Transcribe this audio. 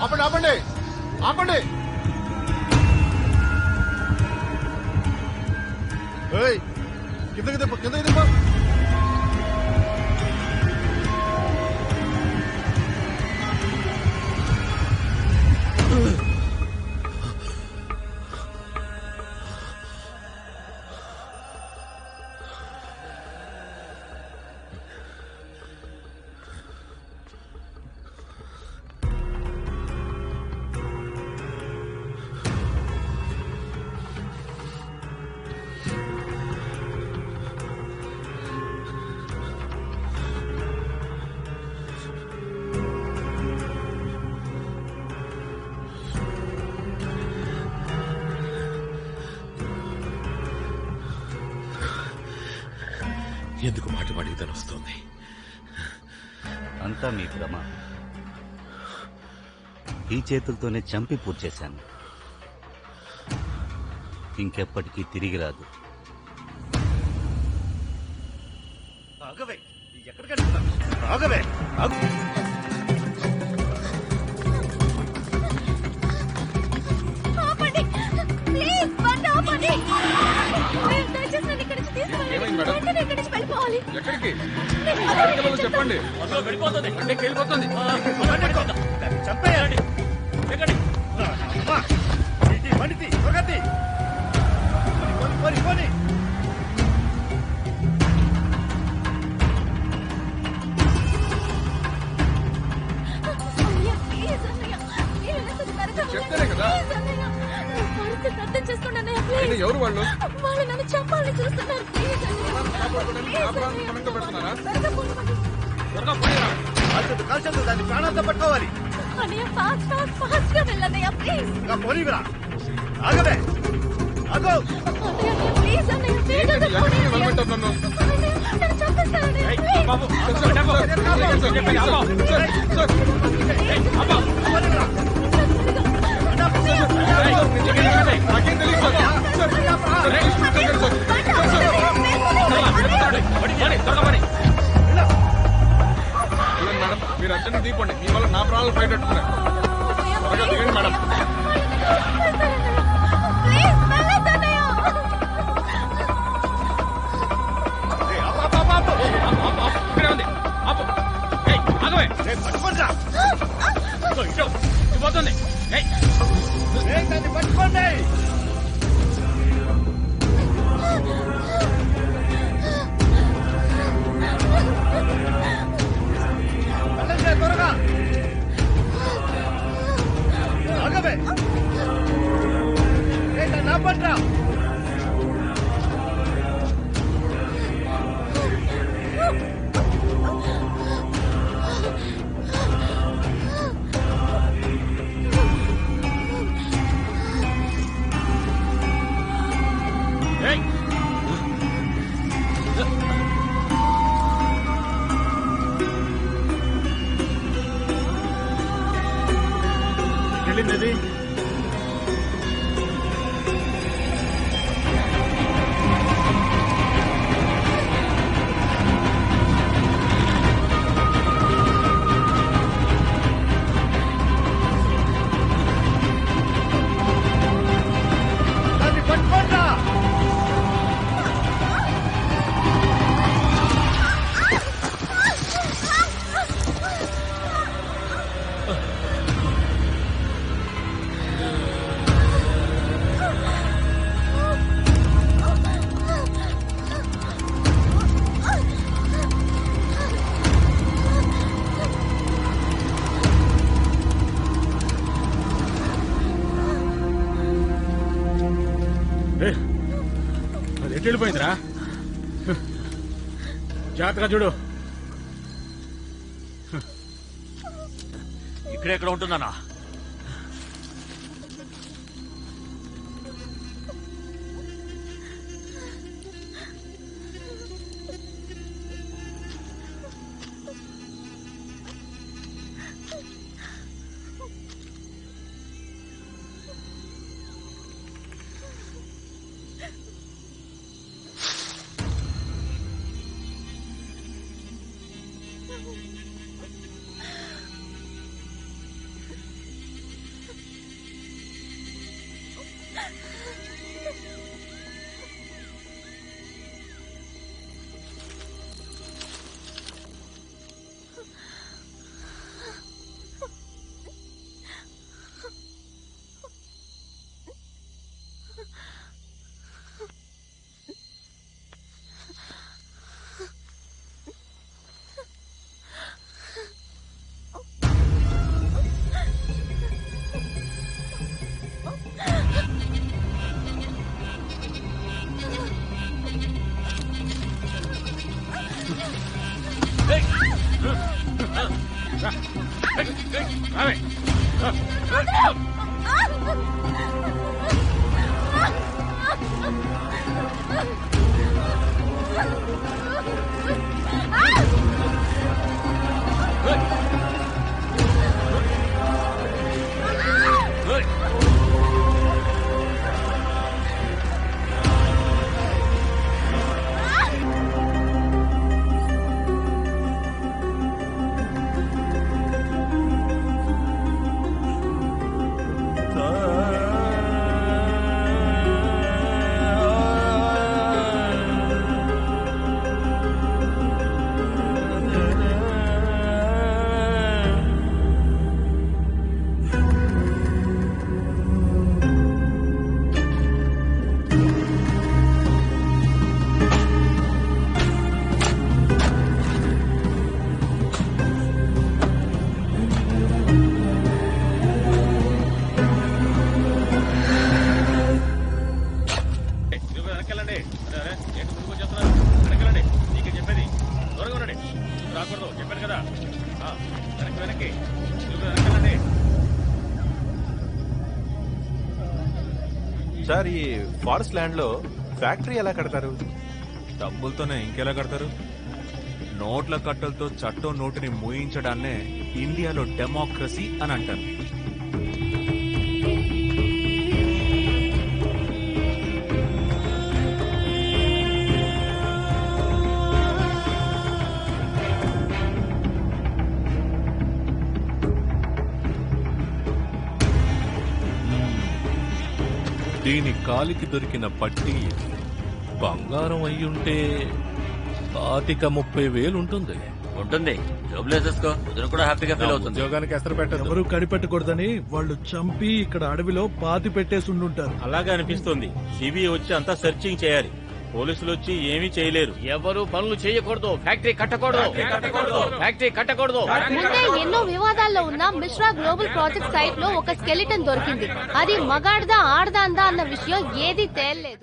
ఆపండి ఆపండి ఆపండి. కిందకి దింప కిందకి దింప. ఎందుకు మాటి మాటికి తను వస్తుంది? అంతా మీ భ్రమ. ఈ చేతులతోనే చంపి పూర్తి చేశాను. ఇంకెప్పటికీ తిరిగి రాదు. ఎక్కడికి చెప్పండి. వెళ్ళిపోతుంది. చంపేయాలి. చెప్తేనే కదా. అర్థం చేసుకోండి. ఎవరు వాళ్ళు? వాళ్ళు నన్ను చంపాలని చూస్తున్నారు. దాన్ని ప్రాణాలతో పట్టుకోవాలి. ఫాస్ట్ గా వెళ్ళన్నయ్య ప్లీజ్. పోనీరా ఆగవే ఆగో. ప్లీజ్ అన్నయ్య నన్ను మేడం మీరు అర్జెంట్ దిగిపోండి. మీ వల్ల నా ప్రాణాలు బయట పెట్టుకున్నాయి. త్వరగా దిగండి మేడం. దాన్ని పట్టుకోండి. త్వరగా ఆగవే. నా పట్ల వెళ్ళింది. దాన్ని పట్టుకోండి. అది ఎటు వెళ్ళిపోయిందిరా? జాగ్రత్తగా చూడు. ఇక్కడెక్కడ ఉంటుందన్నా? రావే. ఏయ్. ఇదిగో వెనక్కెళ్ళండి. అరే, అరే, ఏంటి ముందుకు వచ్చేస్తున్నారు? వెనక్కెళ్ళండి. నీకే చెప్పేది. దూరంగా ఉండండి. ముందుకు రాకూడదు. చెప్పాను కదా. వెనక్కి. ఇదిగో వెనక్కెళ్ళండి. సార్ ఈ ఫారెస్ట్ ల్యాండ్ లో ఫ్యాక్టరీ ఎలా కడతారు? డబ్బులతోనే ఇంకెలా కడతారు? నోట్ల కట్టలతో చట్టం నోటిని మూయించడాన్నే ఇండియాలో డెమోక్రసీ అని అంటారు. దీని కాలికి దొరికిన పట్టి బంగారం అయ్యుంటే 25,000-30,000 ఉంటుంది. ఉంటుంది. జోబులు వేసేసుకో. వదిన కూడా హ్యాపీగా ఫీల్ అవుతుంది. ఉద్యోగానికి ఎసరు పెట్టదు. ఎవరు కనిపెట్టకూడదని వాళ్ళు చంపి ఇక్కడ అడవిలో పాతి పెట్టేసి ఉండుంటారు. అలాగే అనిపిస్తుంది. సిబిఐ వచ్చి అంతా సెర్చింగ్ చేయాలి. పోలీసులు వచ్చి ఏమీ చేయలేరు. ఎవరు పనులు చేయకూడదు. ఫ్యాక్టరీ కట్టకూడదు. ఫ్యాక్టరీ కట్టకూడదు. ముందే ఎన్నో వివాదాల్లో ఉన్న మిశ్రా గ్లోబల్ ప్రాజెక్ట్ సైట్ లో ఒక స్కెలిటన్ దొరికింది. అది మగాడిదా ఆడదాందా అన్న విషయం ఏది తేలలేదు.